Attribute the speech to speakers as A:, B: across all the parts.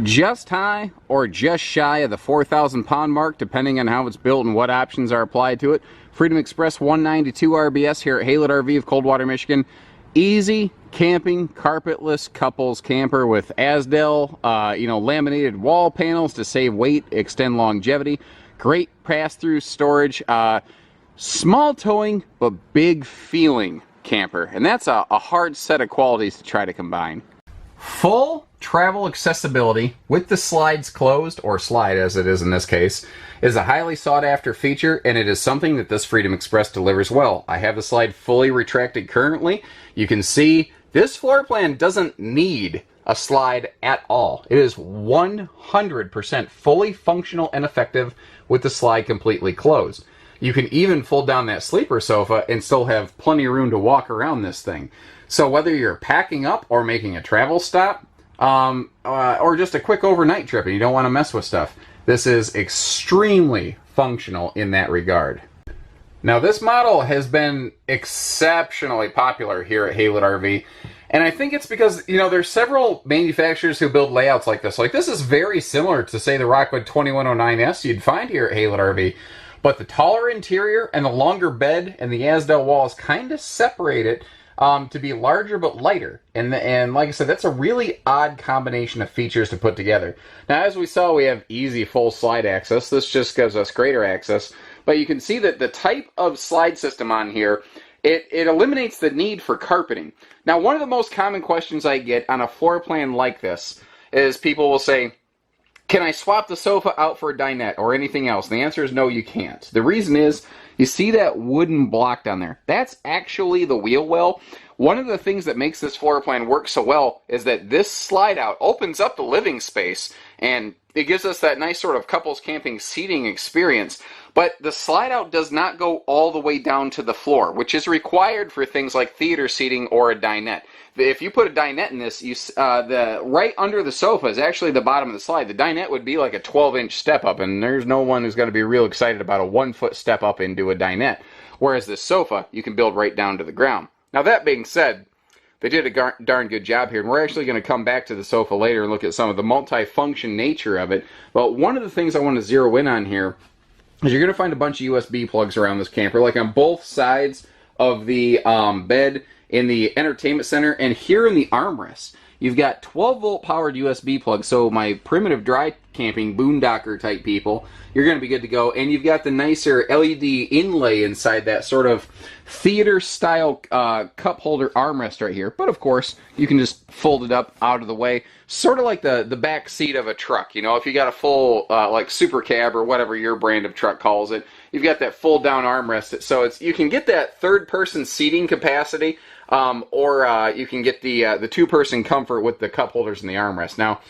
A: Just high or just shy of the 4,000 pound mark, depending on how it's built and what options are applied to it. Freedom Express 192 RBS here at Haylett RV of Coldwater, Michigan. Easy camping, carpetless couples camper with Asdel, laminated wall panels to save weight, extend longevity. Great pass-through storage. Small towing, but big feeling camper. And that's a hard set of qualities to try to combine. Full travel accessibility with the slides closed, or slide as it is in this case, is a highly sought after feature, and it is something that this Freedom Express delivers well. I have the slide fully retracted currently. You can see this floor plan doesn't need a slide at all. It is 100% fully functional and effective with the slide completely closed. You can even fold down that sleeper sofa and still have plenty of room to walk around this thing. So whether you're packing up or making a travel stop, or just a quick overnight trip and you don't want to mess with stuff, this is extremely functional in that regard. Now, this model has been exceptionally popular here at Haylett RV, and I think it's because, there's several manufacturers who build layouts like this. Like, this is very similar to, say, the Rockwood 2109S you'd find here at Haylett RV, but the taller interior and the longer bed and the Asdel walls kind of separate it to be larger but lighter. And like I said, that's a really odd combination of features to put together. Now, as we saw, we have easy full slide access. This just gives us greater access. But you can see that the type of slide system on here, it eliminates the need for carpeting. Now, one of the most common questions I get on a floor plan like this is people will say, can I swap the sofa out for a dinette or anything else? And the answer is no, you can't. The reason is, you see that wooden block down there? That's actually the wheel well. One of the things that makes this floor plan work so well is that this slide out opens up the living space, and it gives us that nice sort of couples camping seating experience. But the slide out does not go all the way down to the floor, which is required for things like theater seating or a dinette. If you put a dinette in this, the right under the sofa is actually the bottom of the slide. The dinette would be like a 12-inch step up, and there's no one who's going to be real excited about a 1-foot step up into a dinette. Whereas this sofa, you can build right down to the ground. Now, that being said, they did a darn good job here, and we're actually going to come back to the sofa later and look at some of the multi-function nature of it. But one of the things I want to zero in on here is you're going to find a bunch of USB plugs around this camper, like on both sides of the bed, in the entertainment center, and here in the armrest. You've got 12-volt powered USB plugs, so my primitive dry camping boondocker type people, you're going to be good to go. And you've got the nicer LED inlay inside that sort of theater-style cup holder armrest right here. But of course, you can just fold it up out of the way, sort of like the back seat of a truck. If you got a full, like Super Cab or whatever your brand of truck calls it, you've got that fold-down armrest. So you can get that third-person seating capacity, or you can get the two-person comfort with the cup holders and the armrest. Now,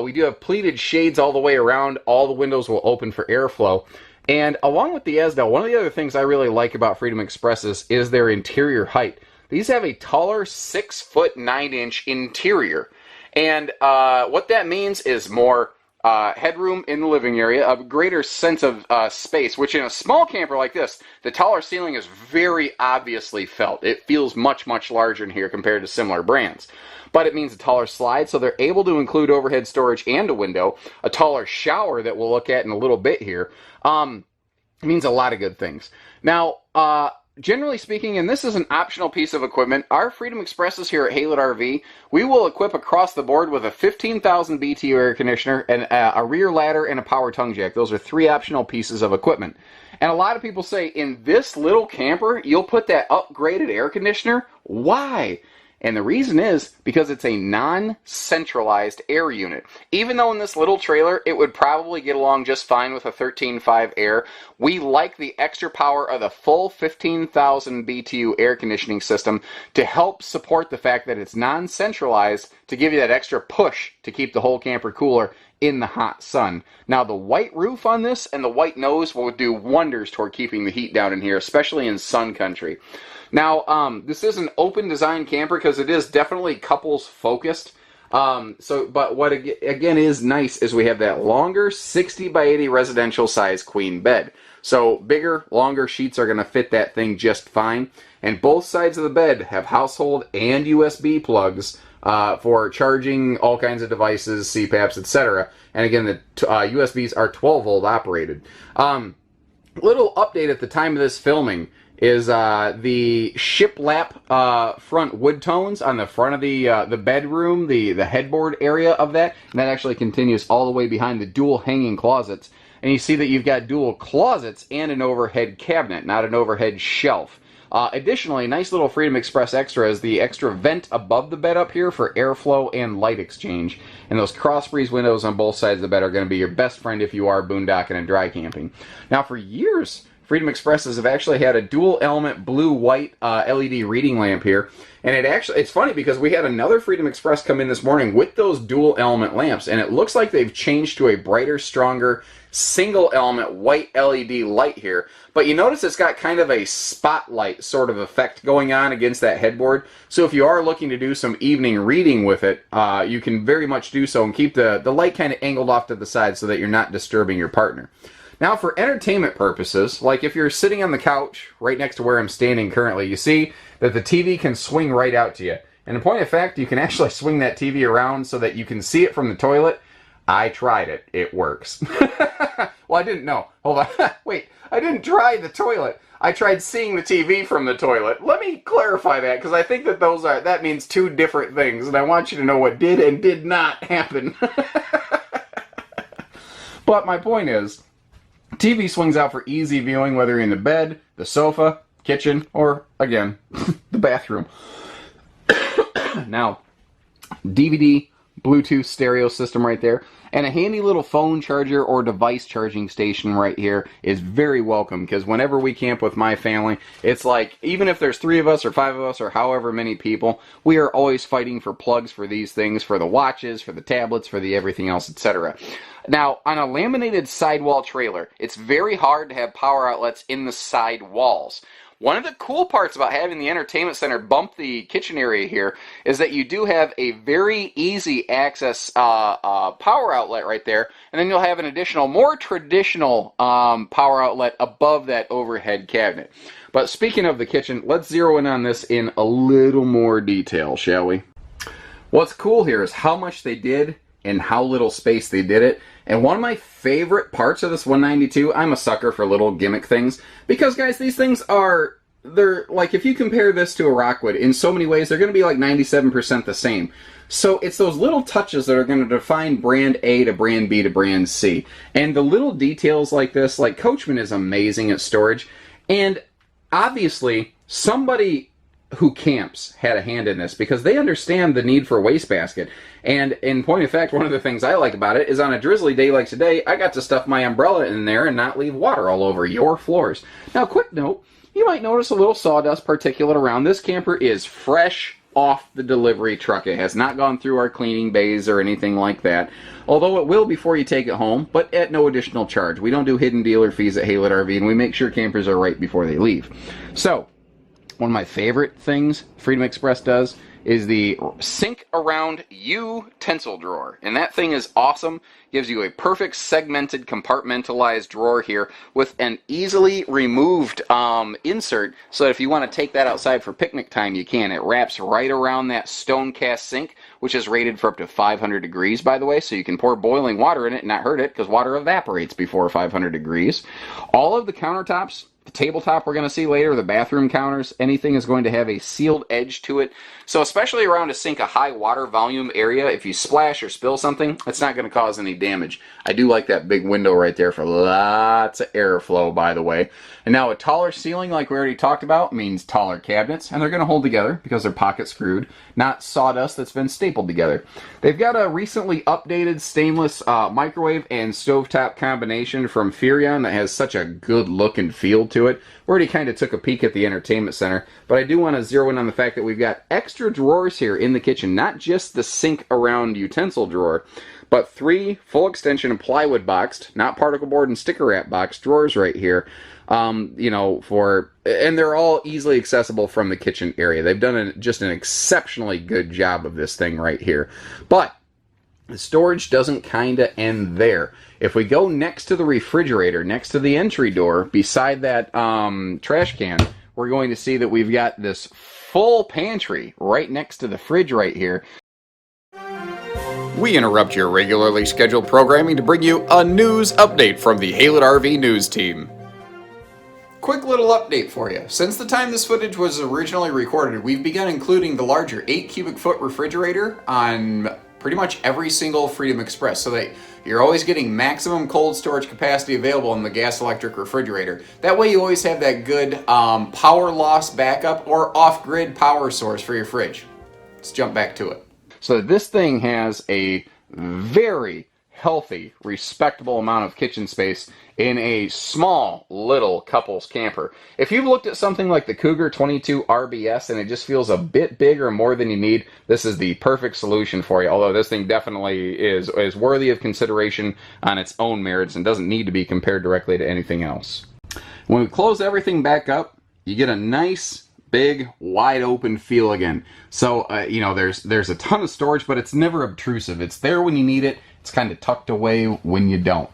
A: we do have pleated shades all the way around. All the windows will open for airflow. And along with the Asdel, one of the other things I really like about Freedom Expresses is their interior height. These have a taller 6' 9" interior. And what that means is more headroom in the living area, a greater sense of space, which in a small camper like this, the taller ceiling is very obviously felt. It feels much, much larger in here compared to similar brands. But it means a taller slide, so they're able to include overhead storage and a window, a taller shower that we'll look at in a little bit here. It means a lot of good things. Now, generally speaking, and this is an optional piece of equipment, our Freedom Expresses here at Haylett RV, we will equip across the board with a 15,000 BTU air conditioner and a rear ladder and a power tongue jack. Those are 3 optional pieces of equipment. And a lot of people say, in this little camper, you'll put that upgraded air conditioner? Why? And the reason is because it's a non-centralized air unit. Even though in this little trailer, it would probably get along just fine with a 13.5 air, we like the extra power of the full 15,000 BTU air conditioning system to help support the fact that it's non-centralized, to give you that extra push to keep the whole camper cooler in the hot sun. Now, the white roof on this and the white nose will do wonders toward keeping the heat down in here, especially in sun country. Now, this is an open design camper because it is definitely couples focused. But what again is nice is we have that longer 60 by 80 residential size queen bed. So bigger, longer sheets are going to fit that thing just fine. And both sides of the bed have household and USB plugs for charging all kinds of devices, CPAPs, etc. And again, the USBs are 12-volt operated. Little update at the time of this filming is the shiplap front wood tones on the front of the bedroom, the headboard area of that, and that actually continues all the way behind the dual hanging closets. And you see that you've got dual closets and an overhead cabinet, not an overhead shelf. Additionally, nice little Freedom Express extra is the extra vent above the bed up here for airflow and light exchange. And those cross breeze windows on both sides of the bed are going to be your best friend if you are boondocking and dry camping. Now, for years, Freedom Expresses have actually had a dual element blue-white LED reading lamp here. And it's funny because we had another Freedom Express come in this morning with those dual element lamps, and it looks like they've changed to a brighter, stronger, single element white LED light here. But you notice it's got kind of a spotlight sort of effect going on against that headboard. So if you are looking to do some evening reading with it, you can very much do so and keep the light kind of angled off to the side so that you're not disturbing your partner. Now, for entertainment purposes, like if you're sitting on the couch right next to where I'm standing currently, you see that the TV can swing right out to you. And in point of fact, you can actually swing that TV around so that you can see it from the toilet. I tried it. It works. Well, I didn't know. Hold on. Wait, I didn't try the toilet. I tried seeing the TV from the toilet. Let me clarify that, because I think that that means two different things, and I want you to know what did and did not happen. But my point is, TV swings out for easy viewing, whether you're in the bed, the sofa, kitchen, or, again, the bathroom. Now, DVD, Bluetooth stereo system right there, and a handy little phone charger or device charging station right here is very welcome, because whenever we camp with my family, it's like, even if there's 3 of us or 5 of us or however many people, we are always fighting for plugs for these things, for the watches, for the tablets, for the everything else, etc. Now, on a laminated sidewall trailer, it's very hard to have power outlets in the side walls. One of the cool parts about having the entertainment center bump the kitchen area here is that you do have a very easy access power outlet right there, and then you'll have an additional, more traditional power outlet above that overhead cabinet. But speaking of the kitchen, let's zero in on this in a little more detail, shall we? What's cool here is how much they did and how little space they did it. And one of my favorite parts of this 192, I'm a sucker for little gimmick things, because guys, these things they're like, if you compare this to a Rockwood, in so many ways, they're going to be like 97% the same. So it's those little touches that are going to define brand A to brand B to brand C. And the little details like this, like Coachmen is amazing at storage. And obviously, somebody who camps had a hand in this, because they understand the need for a wastebasket. And in point of fact, one of the things I like about it is on a drizzly day like today, I got to stuff my umbrella in there and not leave water all over your floors. Now, quick note, you might notice a little sawdust particulate around. This camper is fresh off the delivery truck. It has not gone through our cleaning bays or anything like that. Although it will before you take it home, but at no additional charge. We don't do hidden dealer fees at Haylett RV, and we make sure campers are right before they leave. So, one of my favorite things Freedom Express does is the sink around utensil drawer. And that thing is awesome. Gives you a perfect segmented compartmentalized drawer here with an easily removed insert, so that if you want to take that outside for picnic time, you can. It wraps right around that stone cast sink, which is rated for up to 500 degrees, by the way, so you can pour boiling water in it and not hurt it, because water evaporates before 500 degrees. All of the countertops, the tabletop we're going to see later, the bathroom counters, anything is going to have a sealed edge to it. So especially around a sink, a high water volume area, if you splash or spill something, it's not going to cause any damage. I do like that big window right there for lots of airflow, by the way. And now a taller ceiling, like we already talked about, means taller cabinets, and they're going to hold together because they're pocket screwed, not sawdust that's been stapled together. They've got a recently updated stainless microwave and stovetop combination from Furrion that has such a good look and feel to it. We already kind of took a peek at the entertainment center, but I do want to zero in on the fact that we've got extra drawers here in the kitchen, not just the sink around utensil drawer, but 3 full extension and plywood boxed, not particle board and sticker wrap boxed drawers right here. You know, and they're all easily accessible from the kitchen area. They've done just an exceptionally good job of this thing right here. But the storage doesn't kind of end there. If we go next to the refrigerator, next to the entry door, beside that trash can, we're going to see that we've got this full pantry right next to the fridge right here. We interrupt your regularly scheduled programming to bring you a news update from the Haylett RV News team. Quick little update for you. Since the time this footage was originally recorded, we've begun including the larger 8 cubic foot refrigerator on pretty much every single Freedom Express, so that you're always getting maximum cold storage capacity available in the gas electric refrigerator. That way you always have that good power loss backup or off-grid power source for your fridge. Let's jump back to it. So this thing has a very healthy, respectable amount of kitchen space in a small little couples camper. If you've looked at something like the Cougar 22 RBS and it just feels a bit big or more than you need, this is the perfect solution for you. Although this thing definitely is worthy of consideration on its own merits and doesn't need to be compared directly to anything else. When we close everything back up, you get a nice big wide open feel again. So you know, there's a ton of storage, but it's never obtrusive. It's there when you need it. It's kind of tucked away when you don't.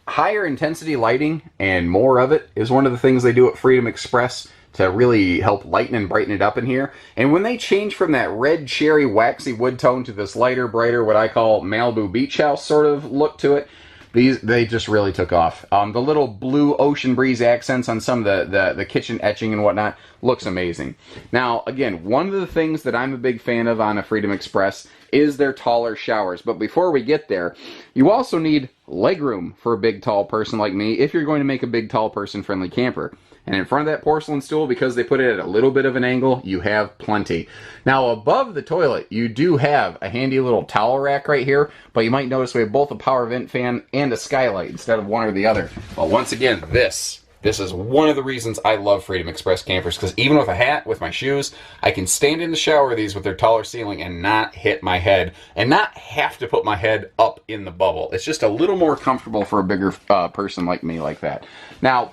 A: Higher intensity lighting and more of it is one of the things they do at Freedom Express to really help lighten and brighten it up in here. And when they change from that red cherry waxy wood tone to this lighter, brighter, what I call Malibu Beach House sort of look to it, they just really took off. The little blue ocean breeze accents on some of the kitchen etching and whatnot looks amazing. Now, again, one of the things that I'm a big fan of on a Freedom Express is their taller showers. But before we get there, you also need legroom for a big, tall person like me if you're going to make a big, tall person friendly camper. And in front of that porcelain stool, because they put it at a little bit of an angle, you have plenty. Now, above the toilet, you do have a handy little towel rack right here, but you might notice we have both a power vent fan and a skylight instead of one or the other. But once again, this is one of the reasons I love Freedom Express campers, because even with a hat, with my shoes, I can stand in the shower with these with their taller ceiling and not hit my head, and not have to put my head up in the bubble. It's just a little more comfortable for a bigger person like me like that. Now,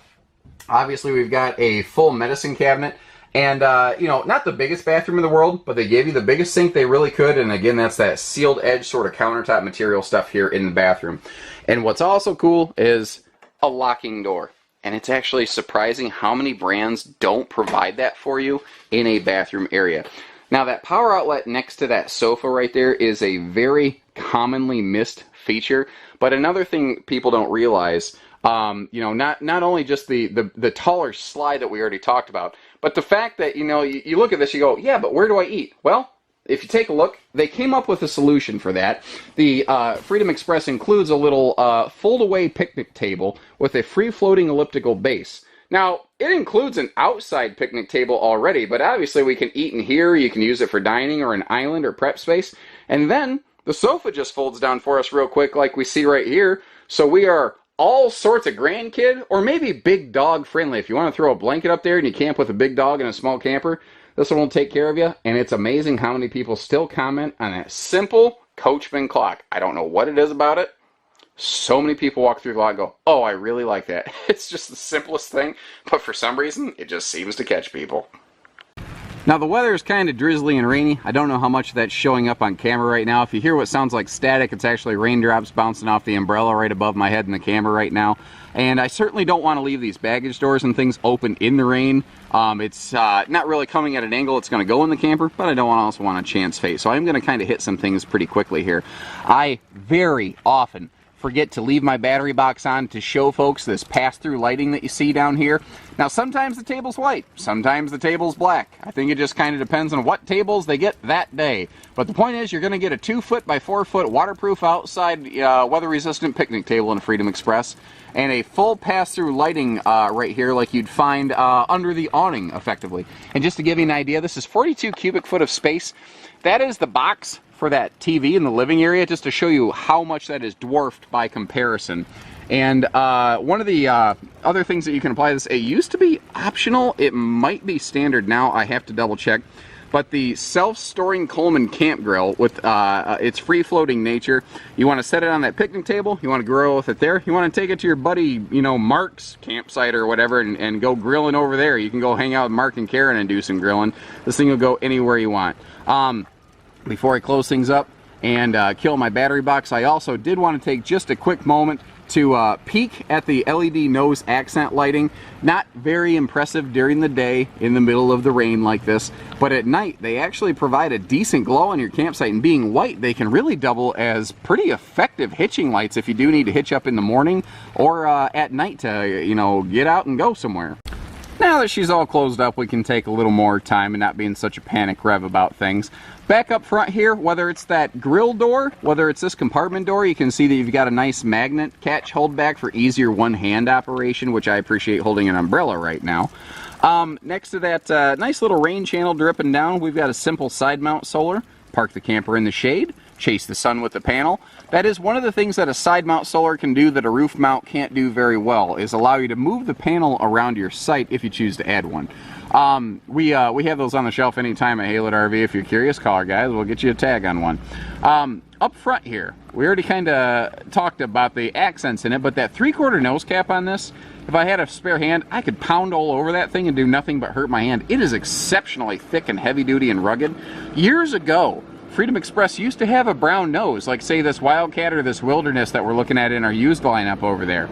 A: obviously, we've got a full medicine cabinet, and, you know, not the biggest bathroom in the world, but they gave you the biggest sink they really could, and again, that's that sealed edge sort of countertop material stuff here in the bathroom. And what's also cool is a locking door. And it's actually surprising how many brands don't provide that for you in a bathroom area. Now, that power outlet next to that sofa right there is a very commonly missed feature, but another thing people don't realize, you know, not only just the taller slide that we already talked about, but the fact that, you know, you look at this, you go, yeah, but where do I eat? Well, if you take a look, they came up with a solution for that. The Freedom Express includes a little fold-away picnic table with a free-floating elliptical base. Now, it includes an outside picnic table already, but obviously we can eat in here, you can use it for dining or an island or prep space, and then the sofa just folds down for us real quick like we see right here, so we are all sorts of grandkid or maybe big dog friendly. If you want to throw a blanket up there and you camp with a big dog in a small camper, this one will take care of you. And it's amazing how many people still comment on that simple Coachmen clock. I don't know what it is about it. So many people walk through the lot and go, oh, I really like that. It's just the simplest thing, but for some reason, it just seems to catch people. Now, the weather is kind of drizzly and rainy. I don't know how much of that's showing up on camera right now. If you hear what sounds like static, it's actually raindrops bouncing off the umbrella right above my head in the camera right now. And I certainly don't want to leave these baggage doors and things open in the rain. It's not really coming at an angle it's going to go in the camper, but I don't also want a chance face. So I'm going to kind of hit some things pretty quickly here. I very often forget to leave my battery box on to show folks this pass-through lighting that you see down here. Now, sometimes the table's white, sometimes the table's black. I think it just kind of depends on what tables they get that day. But the point is, you're going to get a 2-foot by 4-foot waterproof outside weather-resistant picnic table in a Freedom Express, and a full pass-through lighting right here like you'd find under the awning, effectively. And just to give you an idea, this is 42 cubic foot of space. That is the box for that TV in the living area, just to show you how much that is dwarfed by comparison. And one of the other things that you can apply to this, it used to be optional, it might be standard now, I have to double check, but the self-storing Coleman camp grill with its free-floating nature, you want to set it on that picnic table, you want to grill with it there, you want to take it to your buddy, you know, Mark's campsite or whatever, and go grilling over there. You can go hang out with Mark and Karen and do some grilling. This thing will go anywhere you want. Before I close things up and kill my battery box, I also did want to take just a quick moment to peek at the LED nose accent lighting. Not very impressive during the day in the middle of the rain like this, but at night they actually provide a decent glow on your campsite, and being white they can really double as pretty effective hitching lights if you do need to hitch up in the morning or at night to, you know, get out and go somewhere. Now that she's all closed up, we can take a little more time and not be in such a panic rev about things. Back up front here, whether it's that grill door, whether it's this compartment door, you can see that you've got a nice magnet catch hold back for easier one-hand operation, which I appreciate holding an umbrella right now. Next to that nice little rain channel dripping down, we've got a simple side mount solar. Park the camper in the shade, chase the sun with the panel. That is one of the things that a side mount solar can do that a roof mount can't do very well, is allow you to move the panel around your site if you choose to add one. We have those on the shelf anytime at Haylett RV. If you're curious, call our guys, we'll get you a tag on one. Up front here, we already kind of talked about the accents in it, but that 3/4 nose cap on this, if I had a spare hand, I could pound all over that thing and do nothing but hurt my hand. It is exceptionally thick and heavy duty and rugged. Years ago, Freedom Express used to have a brown nose, like say this Wildcat or this Wilderness that we're looking at in our used lineup over there.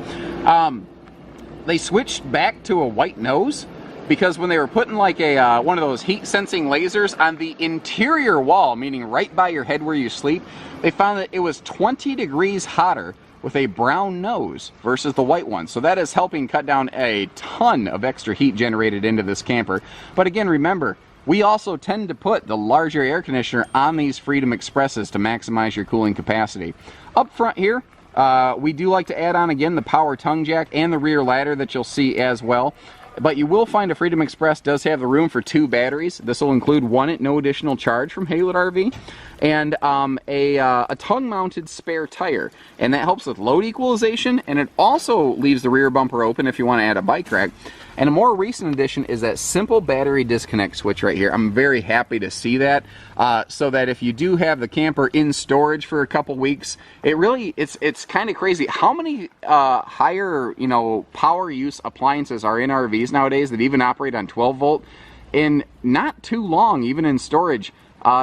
A: They switched back to a white nose because when they were putting like a one of those heat sensing lasers on the interior wall, meaning right by your head where you sleep, they found that it was 20 degrees hotter with a brown nose versus the white one. So that is helping cut down a ton of extra heat generated into this camper. But again, remember, we also tend to put the larger air conditioner on these Freedom Expresses to maximize your cooling capacity. Up front here, we do like to add on again the power tongue jack and the rear ladder that you'll see as well. But you will find a Freedom Express does have the room for 2 batteries. This will include one at no additional charge from Haylett RV, and a tongue-mounted spare tire. And that helps with load equalization, and it also leaves the rear bumper open if you want to add a bike rack. And a more recent addition is that simple battery disconnect switch right here. I'm very happy to see that, so that if you do have the camper in storage for a couple weeks, it's kind of crazy how many higher, you know, power use appliances are in RVs nowadays that even operate on 12 volt. In not too long, even in storage,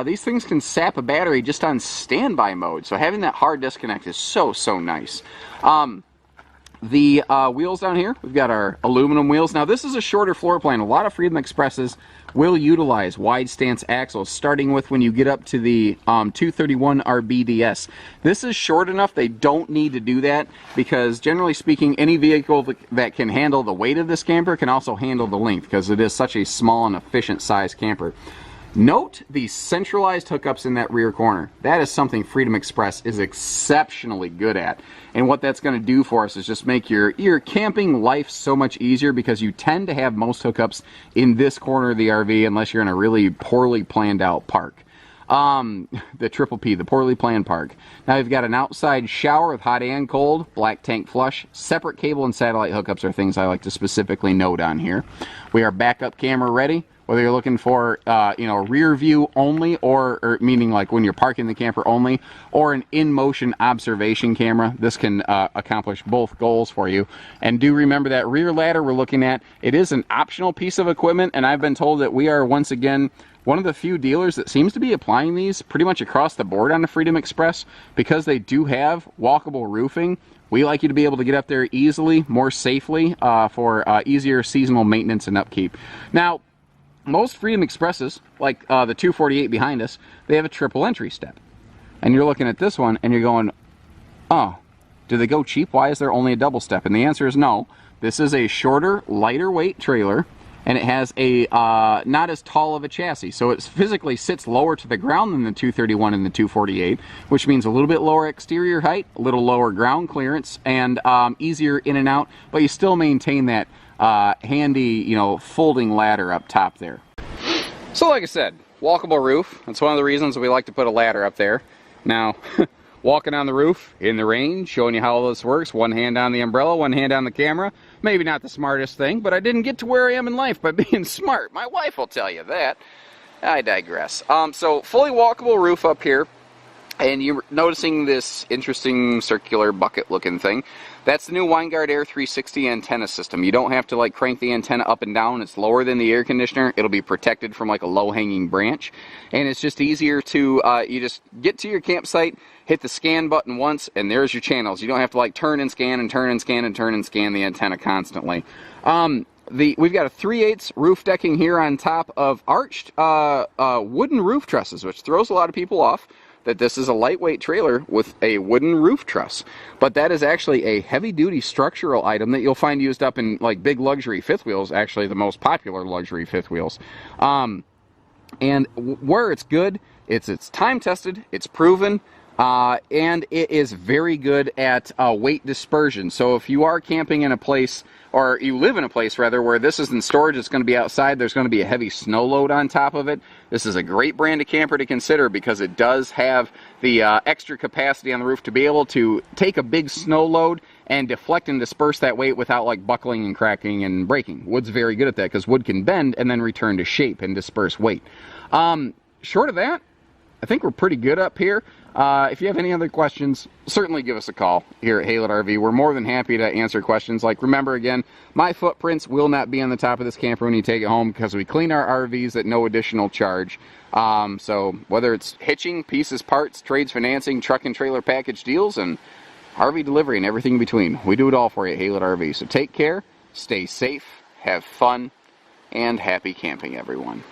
A: these things can sap a battery just on standby mode. So having that hard disconnect is so nice. The wheels down here, we've got our aluminum wheels. Now this is a shorter floor plan. A lot of Freedom Expresses will utilize wide stance axles, starting with when you get up to the 231 RBDS. This is short enough they don't need to do that, because generally speaking, any vehicle that can handle the weight of this camper can also handle the length, because it is such a small and efficient size camper. Note the centralized hookups in that rear corner. That is something Freedom Express is exceptionally good at. And what that's going to do for us is just make your camping life so much easier, because you tend to have most hookups in this corner of the RV unless you're in a really poorly planned out park. The triple P, the poorly planned park. Now you've got an outside shower with hot and cold, black tank flush. Separate cable and satellite hookups are things I like to specifically note on here. We are backup camera ready. Whether you're looking for, you know, rear view only, or meaning like when you're parking the camper only, or an in-motion observation camera, this can accomplish both goals for you. And do remember that rear ladder we're looking at, it is an optional piece of equipment, and I've been told that we are, once again, one of the few dealers that seems to be applying these pretty much across the board on the Freedom Express, because they do have walkable roofing. We like you to be able to get up there easily, more safely, for easier seasonal maintenance and upkeep. Now, most Freedom Expresses, like the 248 behind us, they have a triple entry step. And you're looking at this one and you're going, oh, do they go cheap? Why is there only a double step? And the answer is no. This is a shorter, lighter weight trailer, and it has a not as tall of a chassis. So it physically sits lower to the ground than the 231 and the 248, which means a little bit lower exterior height, a little lower ground clearance, and easier in and out, but you still maintain that handy, you know, folding ladder up top there. So like I said, walkable roof. That's one of the reasons we like to put a ladder up there. Now, walking on the roof in the rain, showing you how all this works. One hand on the umbrella, one hand on the camera. Maybe not the smartest thing, but I didn't get to where I am in life by being smart. My wife will tell you that. I digress. So fully walkable roof up here. And you're noticing this interesting circular bucket looking thing. That's the new Winegard Air 360 antenna system. You don't have to like crank the antenna up and down. It's lower than the air conditioner. It'll be protected from like a low hanging branch. And it's just easier to, you just get to your campsite, hit the scan button once, and there's your channels. You don't have to like turn and scan and turn and scan and turn and scan the antenna constantly. We've got a 3/8 roof decking here on top of arched wooden roof trusses, which throws a lot of people off, that this is a lightweight trailer with a wooden roof truss. But that is actually a heavy-duty structural item that you'll find used up in like big luxury fifth wheels, actually the most popular luxury fifth wheels. And where it's good, it's time-tested, it's proven, and it is very good at weight dispersion. So if you are camping in a place, or you live in a place rather, where this is in storage, it's going to be outside, there's going to be a heavy snow load on top of it, this is a great brand of camper to consider because it does have the extra capacity on the roof to be able to take a big snow load and deflect and disperse that weight without like buckling and cracking and breaking. Wood's very good at that because wood can bend and then return to shape and disperse weight. Short of that, I think we're pretty good up here. If you have any other questions, certainly give us a call here at Haylett RV. We're more than happy to answer questions. Like, remember again, my footprints will not be on the top of this camper when you take it home because we clean our RVs at no additional charge. So whether it's hitching, pieces, parts, trades, financing, truck and trailer package deals, and RV delivery and everything in between, we do it all for you at Haylett RV. So take care, stay safe, have fun, and happy camping, everyone.